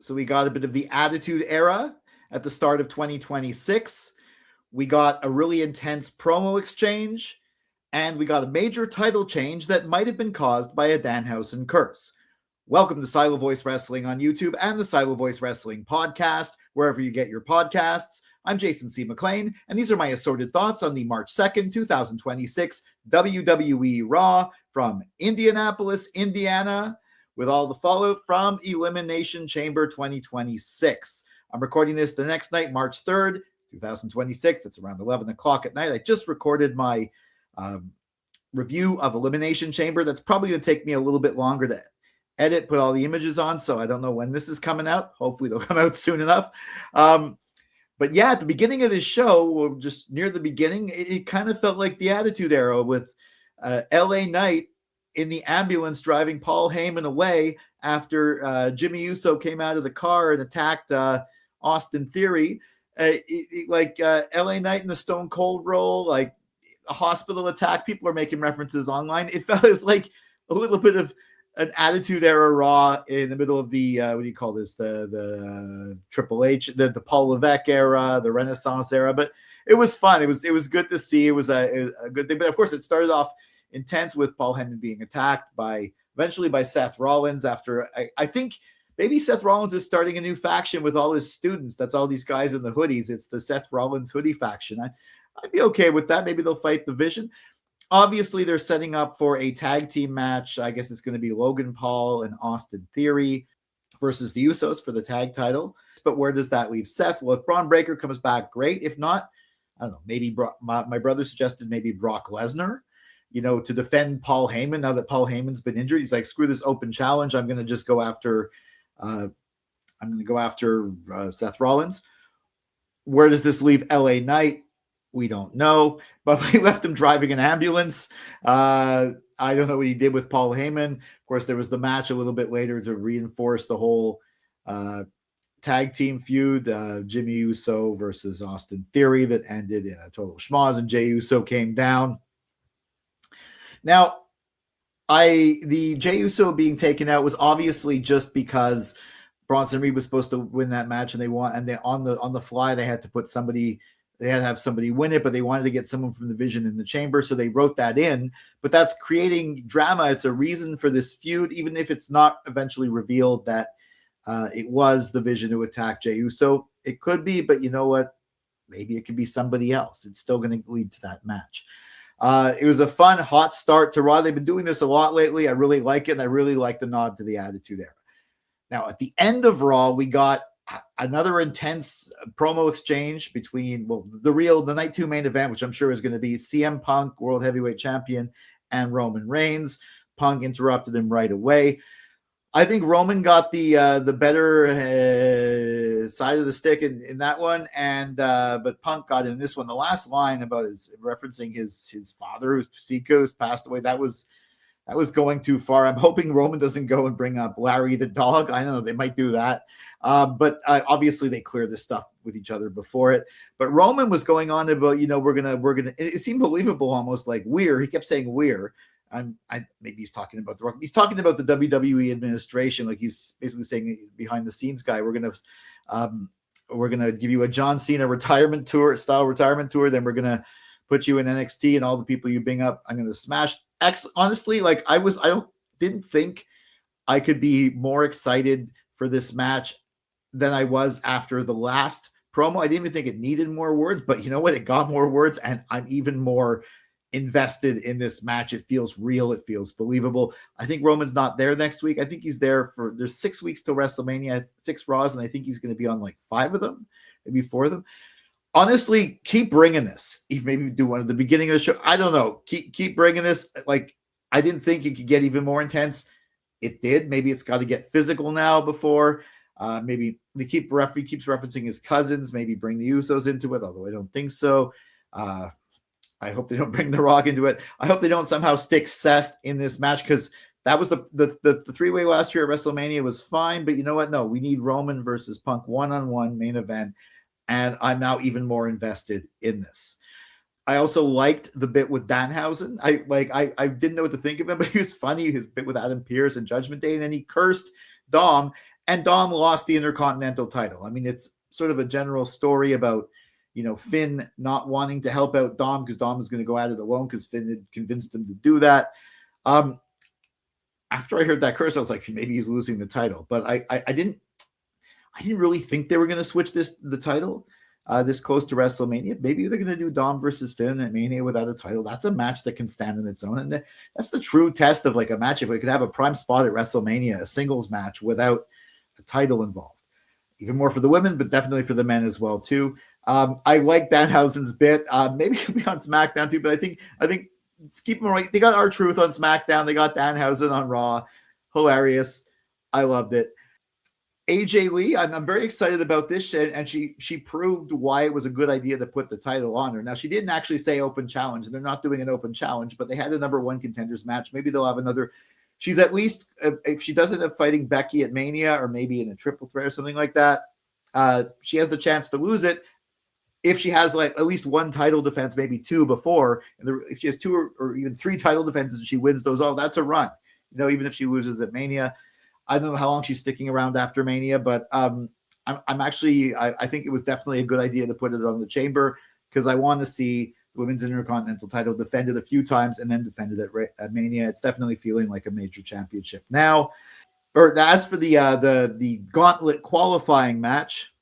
So we got a bit of the Attitude Era at the start of 2026. We got a really intense promo exchange, and we got a major title change that might have been caused by a Danhausen curse. Welcome to Silo Voice Wrestling on YouTube and the Silo Voice Wrestling podcast, wherever you get your podcasts. I'm Jason C. McLean, and these are my assorted thoughts on the March 2nd, 2026 WWE Raw from Indianapolis, Indiana, with all the fallout from Elimination Chamber 2026. I'm recording this the next night, March 3rd, 2026. It's around 11 o'clock at night. I just recorded my review of Elimination Chamber. That's probably going to take me a little bit longer to edit, put all the images on, so I don't know when this is coming out. Hopefully they'll come out soon enough. But yeah, at the beginning of this show, or just near the beginning, it kind of felt like the Attitude Era with LA Knight in the ambulance driving Paul Heyman away after Jimmy Uso came out of the car and attacked Austin Theory. LA Knight in the Stone Cold role, like a hospital attack. People are making references online. It felt like a little bit of an Attitude Era Raw in the middle of the what do you call this? The Triple H, the Paul Levesque era, the Renaissance era. But it was fun. It was good to see. It was a good thing. But of course, it started off intense with Paul Heyman being attacked eventually by Seth Rollins. After I think maybe Seth Rollins is starting a new faction with all his students. That's all these guys in the hoodies. It's the Seth Rollins hoodie faction. I'd be okay with that. Maybe they'll fight the Vision. Obviously, they're setting up for a tag team match. I guess it's going to be Logan Paul and Austin Theory versus the Usos for the tag title. But where does that leave Seth? Well, if Braun Breaker comes back, great. If not, I don't know. Maybe my brother suggested maybe Brock Lesnar, to defend Paul Heyman. Now that Paul Heyman's been injured, he's like, screw this open challenge. I'm going to just go after. Seth Rollins. Where does this leave LA Knight? We don't know, but we left him driving an ambulance. I don't know what he did with Paul Heyman. Of course, there was the match a little bit later to reinforce the whole tag team feud, Jimmy Uso versus Austin Theory, that ended in a total schmoz, and Jey Uso came down. Now, the Jey Uso being taken out was obviously just because Bronson Reed was supposed to win that match, and on the fly they had to put somebody. They had to have somebody win it, but they wanted to get someone from the Vision in the chamber, so they wrote that in. But that's creating drama. It's a reason for this feud, even if it's not eventually revealed that it was the Vision who attacked Jey Uso. It could be, but you know what? Maybe it could be somebody else. It's still going to lead to that match. It was a fun, hot start to Raw. They've been doing this a lot lately. I really like it, and I really like the nod to the Attitude Era. Now, at the end of Raw, we got another intense promo exchange between the night 2 main event, which I'm sure is going to be CM Punk, World Heavyweight Champion, and Roman Reigns. Punk interrupted him right away. I think Roman got the better side of the stick in that one, but Punk got in this one. The last line about referencing his father, who's passed away, that was going too far. I'm hoping Roman doesn't go and bring up Larry the dog. I don't know, they might do that. But obviously they clear this stuff with each other before it. But Roman was going on about, we're gonna. It seemed believable, almost like we're. He kept saying we're. Maybe he's talking about he's talking about the WWE administration, like he's basically saying behind the scenes guy. We're gonna give you a John Cena retirement tour. Then we're gonna put you in NXT, and all the people you bring up, I'm gonna smash. Honestly, like I didn't think I could be more excited for this match than I was after the last promo. I didn't even think it needed more words, but you know what? It got more words, and I'm even more invested in this match. It feels real. It feels believable. I think Roman's not there next week. I think he's there there's 6 weeks till WrestleMania, 6 Raws, and I think he's going to be on like 5 of them, maybe 4 of them. Honestly, keep bringing this. Maybe do one at the beginning of the show. I don't know. Keep bringing this. Like, I didn't think it could get even more intense. It did. Maybe it's got to get physical now before. Maybe he keeps referencing his cousins. Maybe bring the Usos into it, although I don't think so. I hope they don't bring The Rock into it. I hope they don't somehow stick Seth in this match, because that was the 3-way last year at WrestleMania was fine. But you know what? No, we need Roman versus Punk one-on-one main event. And I'm now even more invested in this. I also liked the bit with Danhausen. I didn't know what to think of him, but he was funny. His bit with Adam Pearce and Judgment Day, and then he cursed Dom. And Dom lost the Intercontinental title. I mean, it's sort of a general story about, Finn not wanting to help out Dom because Dom is going to go at it alone because Finn had convinced him to do that. After I heard that curse, I was like, maybe he's losing the title. But I didn't really think they were going to switch the title this close to WrestleMania. Maybe they're going to do Dom versus Finn at Mania without a title. That's a match that can stand on its own. And that's the true test of like a match. If we could have a prime spot at WrestleMania, a singles match without a title involved. Even more for the women, but definitely for the men as well, too. I like Danhausen's bit. Maybe he'll be on SmackDown, too, but I think keep them right. They got R-Truth on SmackDown. They got Danhausen on Raw. Hilarious. I loved it. AJ Lee, I'm very excited about this, and she proved why it was a good idea to put the title on her. Now, she didn't actually say open challenge, and they're not doing an open challenge, but they had a number one contenders match. Maybe they'll have another. She's at least, if she doesn't end up fighting Becky at Mania or maybe in a triple threat or something like that, she has the chance to lose it if she has like at least one title defense, maybe two before. And if she has two or even three title defenses and she wins those all, that's a run. Even if she loses at Mania. I don't know how long she's sticking around after Mania, but I'm actually, I think it was definitely a good idea to put it on the Chamber because I want to see Women's Intercontinental title defended a few times and then defended at Mania. It's definitely feeling like a major championship now. Or as for the gauntlet qualifying match,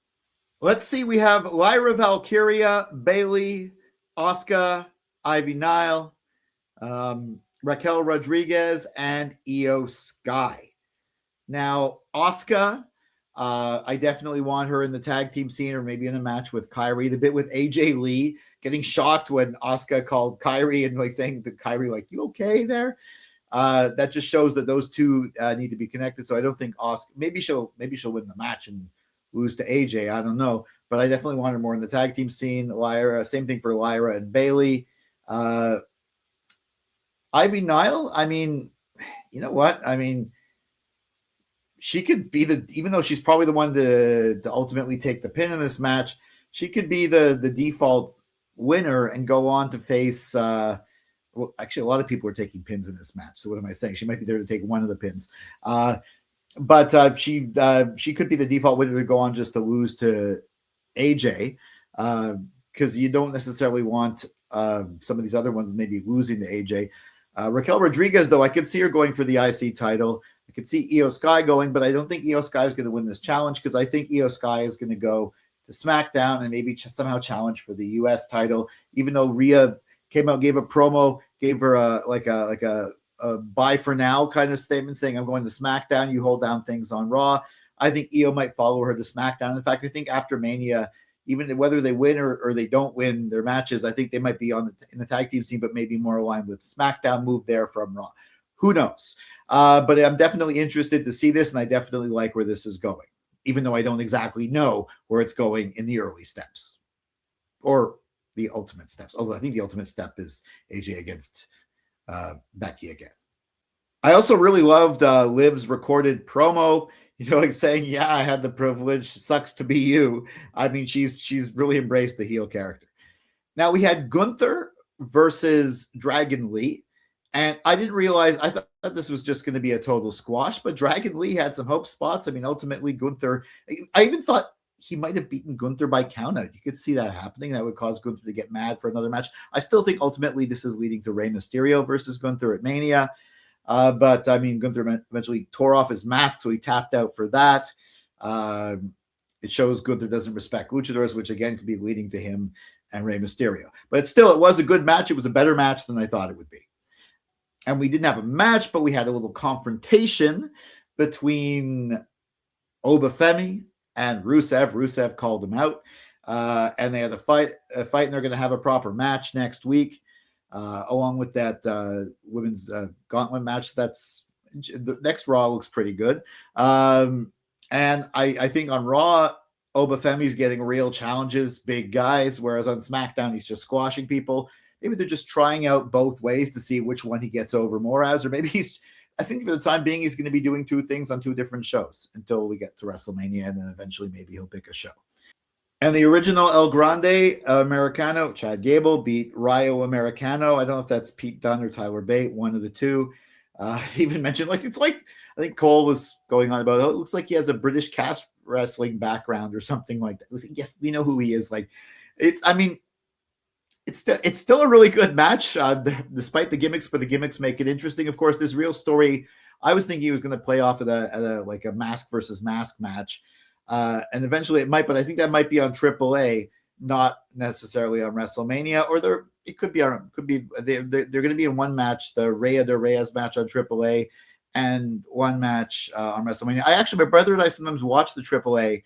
let's see. We have Lyra Valkyria, Bayley, Asuka, Ivy Nile, Raquel Rodriguez, and Io Sky. Now, Asuka, I definitely want her in the tag team scene or maybe in a match with Kyrie. The bit with AJ Lee getting shocked when Asuka called Kyrie and like saying to Kyrie, like, you okay there? That just shows that those two need to be connected. So I don't think Asuka, maybe she'll win the match and lose to AJ. I don't know, but I definitely want her more in the tag team scene. Lyra, same thing for Lyra and Bayley. Ivy Nile, I mean, you know what? I mean, she could be even though she's probably the one to ultimately take the pin in this match, she could be the default winner and go on to face, well, actually a lot of people are taking pins in this match. So what am I saying? She might be there to take one of the pins. But she could be the default winner to go on just to lose to AJ because you don't necessarily want some of these other ones maybe losing to AJ. Raquel Rodriguez, though, I could see her going for the IC title. I could see Io Sky going, but I don't think Io Sky is going to win this challenge because I think Io Sky is going to go to SmackDown and maybe somehow challenge for the US title, even though Rhea came out, gave a promo, gave her a bye for now kind of statement saying, I'm going to SmackDown, you hold down things on Raw. I think Io might follow her to SmackDown. In fact, I think after Mania, even whether they win or they don't win their matches, I think they might be in the tag team scene, but maybe more aligned with SmackDown, move there from Raw. Who knows? But I'm definitely interested to see this, and I definitely like where this is going, even though I don't exactly know where it's going in the early steps or the ultimate steps. Although I think the ultimate step is AJ against Becky again. I also really loved Liv's recorded promo, like saying, yeah, I had the privilege. Sucks to be you. I mean, she's really embraced the heel character. Now we had Gunther versus Dragon Lee. And I didn't realize, I thought this was just going to be a total squash, but Dragon Lee had some hope spots. I mean, ultimately Gunther, I even thought he might have beaten Gunther by countout. You could see that happening. That would cause Gunther to get mad for another match. I still think ultimately this is leading to Rey Mysterio versus Gunther at Mania. But I mean, Gunther eventually tore off his mask, so he tapped out for that. It shows Gunther doesn't respect luchadors, which again could be leading to him and Rey Mysterio. But it was a good match. It was a better match than I thought it would be. And we didn't have a match, but we had a little confrontation between Obafemi and Rusev. Rusev called him out, and they had a fight, and they're going to have a proper match next week, along with that women's gauntlet match. That's the next Raw looks pretty good, and I think on Raw, Obafemi's getting real challenges, big guys, whereas on SmackDown he's just squashing people. Maybe they're just trying out both ways to see which one he gets over more as, or maybe I think for the time being, he's going to be doing two things on two different shows until we get to WrestleMania, and then eventually maybe he'll pick a show. And the original El Grande Americano, Chad Gable, beat Rayo Americano. I don't know if that's Pete Dunne or Tyler Bate, one of the two. He even mentioned, like, it's like, I think Cole was going on about, oh, it looks like he has a British cast wrestling background or something like that. Yes, we know who he is. Like, it's still a really good match, despite the gimmicks, but the gimmicks make it interesting. Of course, this real story, I was thinking he was going to play off at a mask versus mask match. And eventually it might, but I think that might be on AAA, not necessarily on WrestleMania, or they're going to be in one match, the Rey de Reyes match on AAA, and one match on WrestleMania. My brother and I sometimes watch the AAA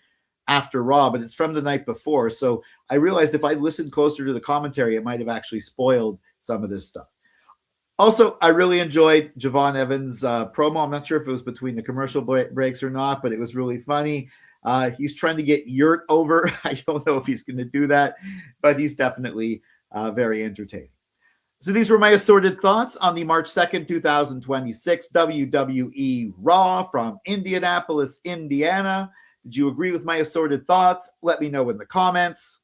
after Raw, but it's from the night before. So I realized if I listened closer to the commentary, it might have actually spoiled some of this stuff. Also, I really enjoyed Javon Evans' promo. I'm not sure if it was between the commercial breaks or not, but it was really funny. He's trying to get Yurt over. I don't know if he's going to do that, but he's definitely very entertaining. So these were my assorted thoughts on the March 2nd, 2026 WWE Raw from Indianapolis, Indiana. Did you agree with my assorted thoughts? Let me know in the comments.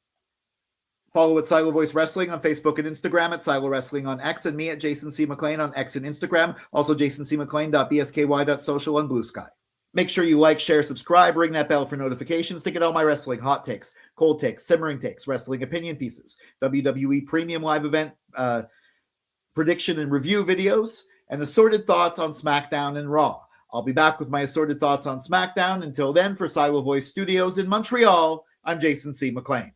Follow at Silo Voice Wrestling on Facebook and Instagram, at Silo Wrestling on X, and me at Jason C. McLean on X and Instagram. Also, jasoncmclean.bsky.social on Bluesky. Make sure you like, share, subscribe, ring that bell for notifications to get all my wrestling hot takes, cold takes, simmering takes, wrestling opinion pieces, WWE Premium Live Event prediction and review videos, and assorted thoughts on SmackDown and Raw. I'll be back with my assorted thoughts on SmackDown. Until then, for Silo Voice Studios in Montreal, I'm Jason C. McLean.